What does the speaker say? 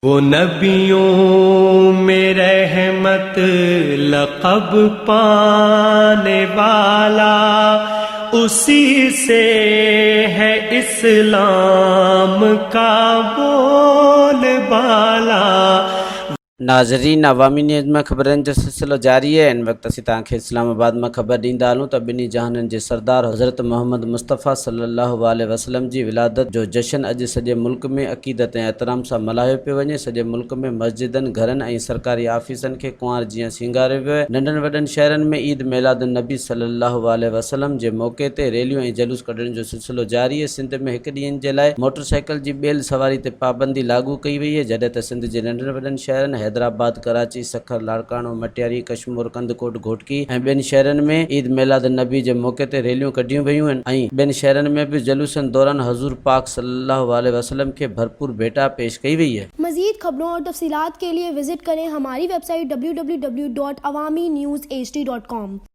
वो नबियों में रहमत लक़ब पाने वाला, उसी से है इस्लाम का बोलबाला। नाज़रीन, अवामी न्यूज़ में ख़बरनि जो सिलसिलो जारी है। इन वक्त असीं तव्हांखे इस्लामाबाद में ख़बर ॾींदा हलूं त ॿिन्ही जहाननि जे सरदार हज़रत मोहम्मद मुस्तफ़ा सल्लल्लाहु अलैहि वसल्लम जी विलादत जो जश्न अॼु सॼे मुल्क में अक़ीदत ऐं एहतराम सां मल्हायो पियो वञे। सॼे मुल्क में मस्जिदनि, घरनि ऐं सरकारी ऑफिसनि खे कुंवार जीअं सींगारियो वियो आहे। नंढनि वॾनि शहरनि में ईद मिलाद नबी सल्लल्लाहु अलैहि वसल्लम जे मौक़े ते रैलियूं ऐं जुलूस कढण जो सिलसिलो जारी आहे। सिंध में हिकु ॾींहं जे लाइ मोटरसाइकिल जी ॿेल सवारी ते पाबंदी लागू कई वई आहे, जॾहिं त सिंध जे नंढनि वॾनि शहरनि हैदराबाद, कराची, सखर, लाड़काणो, मटियारी, कश्मीर, कंदकोट, घोटकी ऐं ॿियनि शहरनि में ईद मिलाद नबी जे मौक़े ते रैलियूं कढियूं वयूं आहिनि ऐं ॿियनि शहरनि में भी जुलूसनि दौरान हज़ूर पाक सल्लल्लाहु अलैहि वसल्लम खे भरपूर भेटा पेश कई वई है। मज़ीद खबरों और तफसीलात के लिए विजिट करें हमारी वेबसाइट www.awamiNewsHD.com।